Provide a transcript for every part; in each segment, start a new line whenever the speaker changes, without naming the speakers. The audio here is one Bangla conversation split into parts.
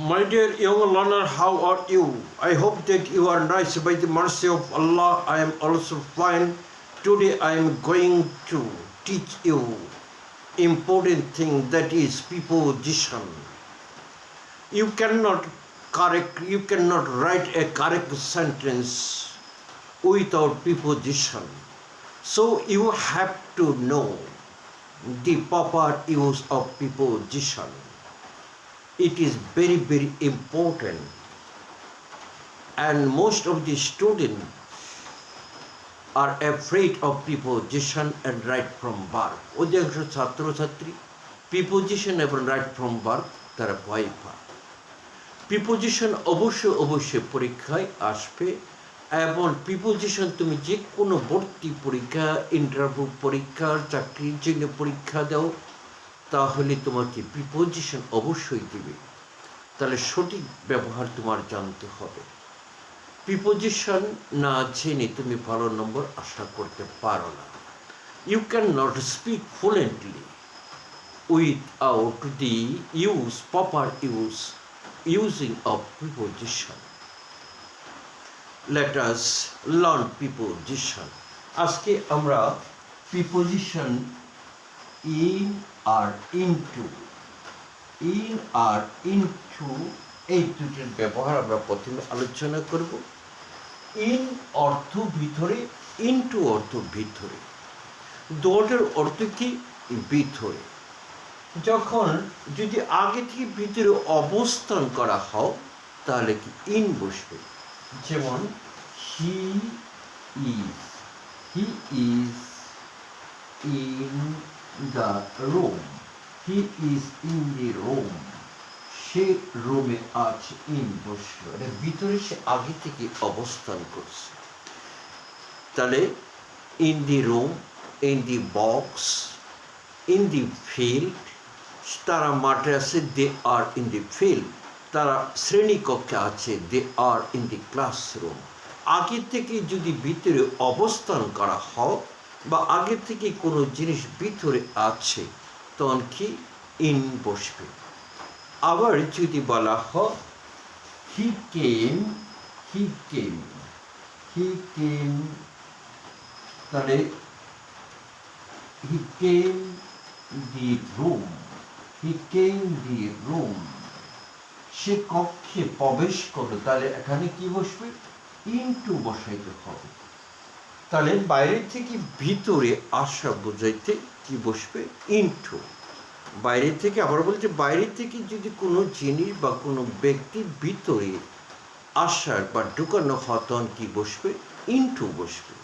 My dear young learner, how are you? I hope that you are nice. By the mercy of Allah, I am also fine. Today I am going to teach you important thing, that is preposition. You cannot write a correct sentence without preposition. So you have to know the proper use of preposition. It is very, very important, and most of the students are afraid of preposition and right from verb. অধিকাংশ ছাত্রছাত্রী preposition এবং right from verb তারা ভয় পায়। preposition অবশ্যই পরীক্ষায় আসবে, এবং preposition তুমি যে কোনো ভর্তি পরীক্ষা, ইন্টারভিউ পরীক্ষা, চাকরির জন্য পরীক্ষা দাও, তাহলে তোমাকে প্রিপোজিশন অবশ্যই দিবে। তাহলে সঠিক ব্যবহার তোমার জানতে হবে। প্রিপোজিশন না জেনে তুমি ভালো নম্বর আশা করতে পারো না। You can not speak fluently without the proper using of preposition. Let us learn preposition. আজকে আমরা প্রিপোজিশন ইন আর ইনটু এই দুটির ব্যবহার আমরা প্রথমে আলোচনা করব। ইন অর্থ ভিতরে, ইনটু অর্থ ভিতরে। দুটোর অর্থ কি? ভিতরে। যখন যদি আগে থেকে ভিতরে অবস্থান করা হয় তাহলে কি ইন বসবে। যেমন he is in the room. He is in the room. সে রুমে আছে, ইন বসলো। এটা ভিতরে সে আগে থেকে অবস্থান করছে। তাহলে in the room, in the box, in the field. তারা মাঠে আছে, দে আর ইন দি ফিল্ড। তারা শ্রেণীকক্ষে আছে, দে আর ইন দি ক্লাসরুম। আগে থেকে যদি ভিতরে অবস্থান করা হয় বা আগে থেকে কোনো জিনিস ভিতরে আছে, তখন কি ইন বসবে। আবার যদি বলা হয় হি কেম, তাহলে হি কেম দি রুম, সে কক্ষে প্রবেশ করলো, তাহলে এখানে কি বসবে? ইনটু বসাইতে হবে। তাহলে বাইরে থেকে ভিতরে আসা বোঝাইতে কি বসবে? ইনটু। বাইরে থেকে, আবার বলছে বাইরে থেকে যদি কোনো জিনিস বা কোনো ব্যক্তি ভিতরে আসার বা ঢুকানো হয় তখন কি বসবে? ইনটু বসবে।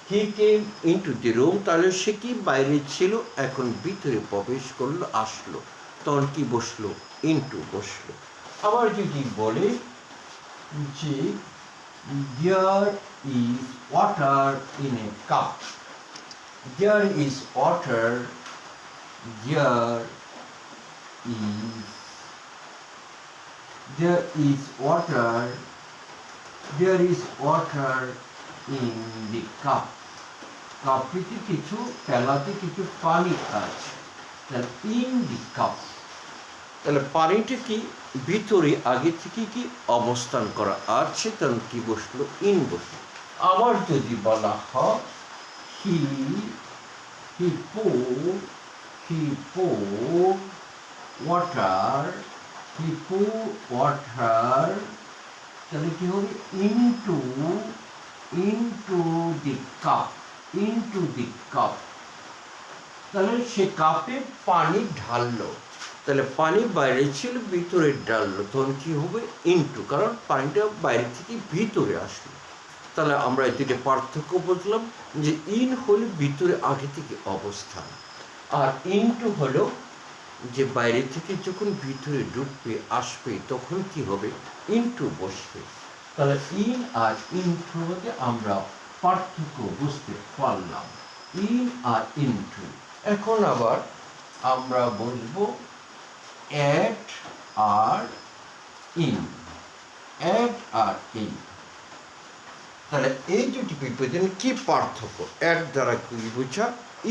হি কেম ইনটু দি রুম, তাহলে সে কি বাইরে ছিল, এখন ভিতরে প্রবেশ করলো, আসলো, তখন কি বসলো? ইনটু বসলো। আবার যদি বলে যে there is water in a cup. There is water in the cup. কাপটিতে কিছু, পেলাতে কিছু পানি আছে, তাহলে ইন দি কাপ। তাহলে পানিটা কি ভিতরে আগে থেকে কি অবস্থান করা আছে, তখন কি বসলো? ইন বসলো। আবার যদি বলা হয় হি poured water, তাহলে কি হবে? ইনটু দি কাপ। তাহলে সে কাপে পানি ঢাললো, তাহলে পানি বাইরে ছিল, ভিতরে ডাললো, তখন কি হবে? ইনটু, কারণ পানিটা বাইরে থেকে ভিতরে আসলো। তাহলে আমরা এদিকে পার্থক্য বুঝলাম যে ইন হলো ভিতরে আগে থেকে অবস্থান, আর ইনটু হলো যে বাইরে থেকে যখন ভিতরে ঢুকবে, আসবে, তখন কি হবে? ইনটু বসবে। তাহলে ইন আর ইনটুর মধ্যে আমরা পার্থক্য বুঝতে পারলাম, ইন আর ইনটু। এখন আবার আমরা বলবো অ্যাট আর ইন। তাহলে এই দুটি বিপদের কি পার্থক্য? অ্যাট দ্বারা কি বোঝা,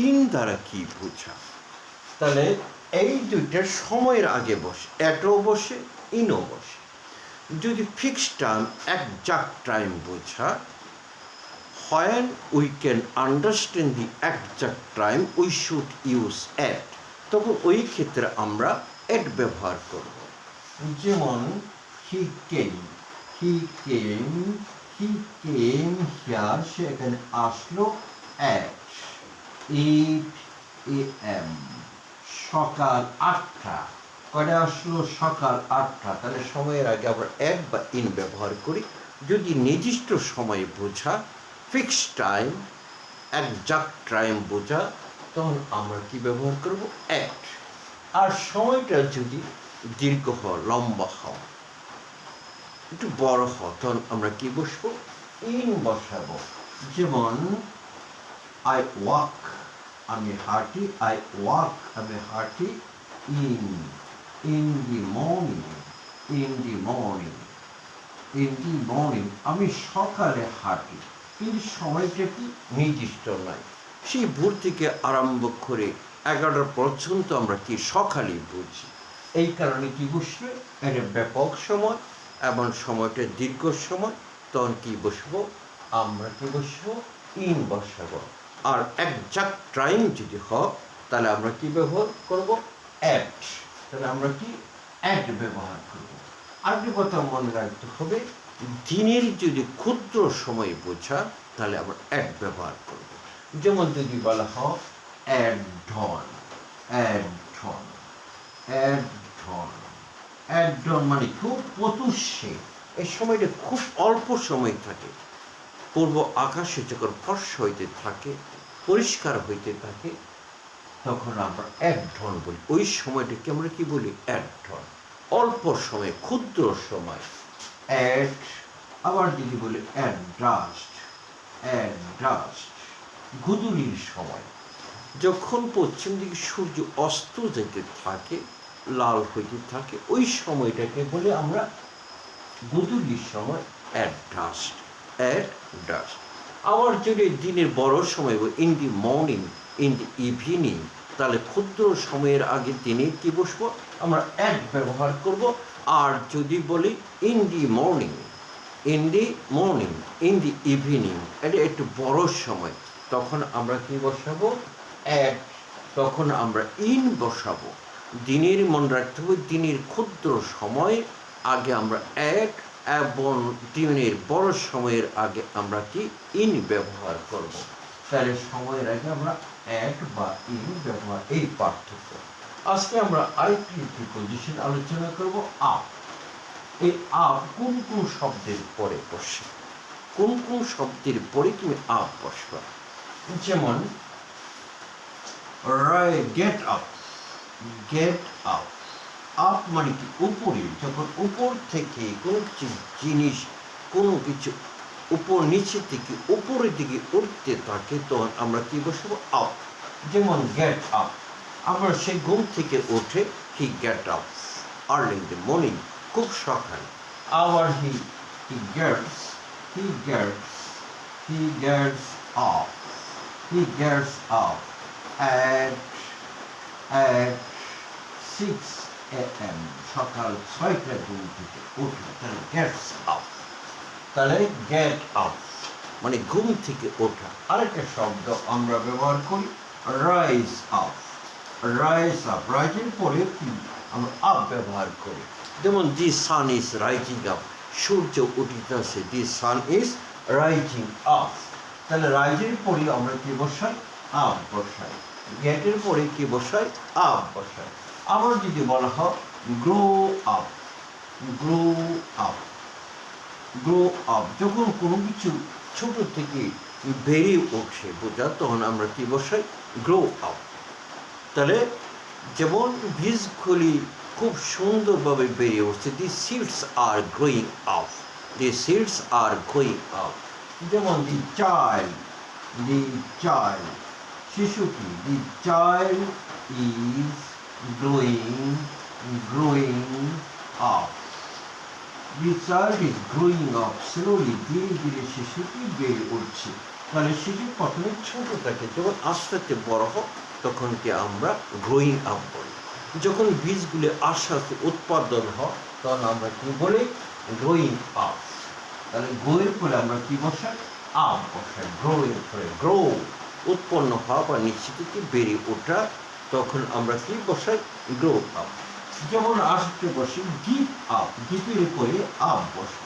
ইন দ্বারা কি বোঝা? তাহলে এই দুইটার সময়ের আগে বসে, অ্যাটও বসে, ইনও বসে। যদি ফিক্সড টাইম, একজাক্ট টাইম বোঝা, when we can understand the exact time we should use at, তখন ওই ক্ষেত্রে আমরা at ব্যবহার করব। যেমন he came here, সে এখানে আসলো at 8 AM, সকাল 8টা। কয়টা আসলো? সকাল 8টা। তাহলে সময়ের আগে আমরা at বা in ব্যবহার করি। যদি নির্দিষ্ট সময় বোঝা, ফিক্সড টাইম, একজাক্ট টাইম বোঝা, তখন আমরা কি ব্যবহার করব? at। আর সময়টা যদি দীর্ঘ হয়, লম্বা হয়, একটু বড় হয়, তখন আমরা কি বসবো? in বসাবো। যেমন I walk, আমি হাঁটি, I walk, আমি হাঁটি in the morning, আমি সকালে হাঁটি। কিন্তু সময়টা কি? নির্দিষ্ট নয়। সেই ভোর থেকে আরম্ভ করে 11টা পর্যন্ত আমরা কি সকালে বুঝি। এই কারণে কি বসবে? এটা ব্যাপক সময় এবং সময়টা দীর্ঘ সময়, তখন কি বসবো? আমরা কি বসবো? ইন বসাবো। আর একজাক্ট টাইম যদি হয়, তাহলে আমরা কি ব্যবহার করব? অ্যাট। তাহলে আমরা কি? অ্যাট ব্যবহার করব। আরেকটি কথা মনে রাখতে হবে, দিনের যদি ক্ষুদ্র সময় বোঝা, তাহলে আমরা অ্যাট ব্যবহার করব। যেমন যদি বলা হয় অ্যাট ডন মানে খুব প্রত্যুষে, এই সময়টা খুব অল্প সময় থাকে। পূর্ব আকাশে যখন ফর্সা হইতে থাকে, পরিষ্কার হইতে থাকে, তখন আমরা এক ঢন বলি। ওই সময়টাকে আমরা কি বলি? এক ঢন। অল্প সময়, ক্ষুদ্র সময় অ্যাট। আবার যদি বলি অ্যাট ডাস্ট, গুদুলির সময়, যখন পশ্চিম দিকে সূর্য অস্ত যেতে থাকে, লাল হইতে থাকে, ওই সময়টাকে বলে আমরা গুদুলির সময়, অ্যাট ডাস্ট। আবার যদি দিনের বড় সময় in the morning, in the evening, তাহলে ক্ষুদ্র সময়ের আগে দিনে কি বসবো? আমরা অ্যাট ব্যবহার করব। আর যদি বলি in the morning, in the evening, এটা একটু বড় সময়, তখন আমরা কি বসাবো? অ্যাট। তখন আমরা ইন বসাবো। দিনের মনে রাখতে হবে, দিনের ক্ষুদ্র সময় আগে আমরা অ্যাট, এবং দিনের বড় সময়ের আগে আমরা কি? ইন ব্যবহার করব। তাহলে সময়ের আগে আমরা অ্যাট বা ইন ব্যবহার, এই পার্থক্য। আজকে আমরা আরেকটি প্রিপোজিশন আলোচনা করব, আপ। এই আপ কোন কোন শব্দের পরে বসে? কোন কোন শব্দের পরে তুমি আপ বসবা? যেমন গেট আপ। আপ মানে কি? উপরে। যখন উপর থেকে কোনো জিনিস, কোনো কিছু উপর নিচে থেকে উপরের দিকে উঠতে থাকে, তখন আমরা কি বসবো? আপ। যেমন গেট আপ, আমরা সে ঘুম থেকে ওঠে, he get up early in the morning, খুব সকালে। আবার he gets up at 6 AM, সকাল 6টায় ঘুম থেকে ওঠে, তাহলে গেটস আপ। তাহলে গেট আপ মানে ঘুম থেকে ওঠা। আরেকটা শব্দ আমরা ব্যবহার করি, রাইজ আপ। রাইজের পরে আমরা আপ ব্যবহার করি। যেমন the sun is rising up, সূর্য উঠিতেছে, the sun is rising up. তাহলে রাইজের পরে আমরা কি বসাই? আপ বসাই। গেটের পরে কি বসাই? আপ বসাই। আবার যদি বলা হয় গ্রো আপ, যখন কোনো কিছু ছোট থেকে বেড়ে উঠছে বোঝা, তখন আমরা কি বসাই? Grow up. তাহলে যেমন বীজগুলি খুব সুন্দরভাবে বেড়ে উঠছে, দি সিডস আর গ্রোয়িং আপ, যেমন দি চাইল্ড, শিশুটি, the child is growing up. The child is growing up slowly, ধীরে ধীরে শিশুটি বেড়ে উঠছে। তাহলে শিশু প্রথমে ছোট থাকে, যখন আস্তে আস্তে বড় হোক, তখন কি আমরা গ্রোয়িং আপ বলি। যখন বীজগুলি আস্তে আস্তে উৎপাদন হয় তখন আমরা কি বলি গ্রোয়িং আপ। তাহলে গ্রোয়ের পরে আমরা কি বসাই আপ বসাই, গ্রোয়ের পরে গ্রো উৎপন্ন হওয়া বা নিচে থেকে বেড়ে ওঠা, তখন আমরা কি বসাই গ্রো আপ। যেমন আসতে বসে গিভ আপ, গিভের উপরে আপ বসে।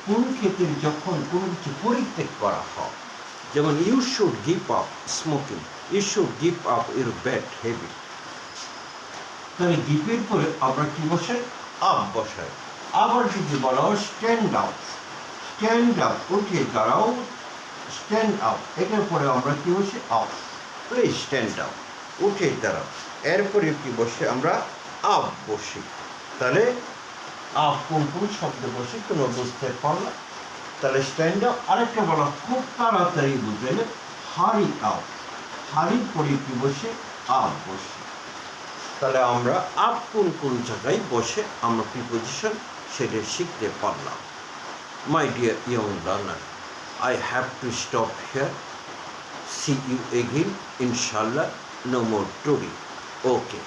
কোন ক্ষেত্রে যখন কোনো কিছু পরিত্যাগ করা হয়, যেমন you should give up smoking, you should give up your bad habit. তাহলে গিভের পরে আমরা কি বসাই আপ বসাই। আবার যদি বলা হয় স্ট্যান্ড আপ, স্ট্যান্ড আপ উঠে দাঁড়াও, স্ট্যান্ড আপ, এটার পরে আমরা কি বসে আপ, প্লিজ স্ট্যান্ড আপ উঠে দাঁড়াও, এরপরে কি বসে আমরা আপ বসি। তাহলে আপ কোন কোন শব্দ বসে তোমরা বুঝতে পারলা। তাহলে স্ট্যান্ড আপ। আরেকটা বলা খুব তাড়াতাড়ি বুঝাইলে হারি আপ, হারির পরে কি বসে আপ বসে। তাহলে আমরা আপ কোন কোন জায়গায় বসে আমরা প্রিপোজিশন সেটা শিখতে পারলাম। My dear young learner, I have to stop here. See you again, inshallah, no more story. Okay.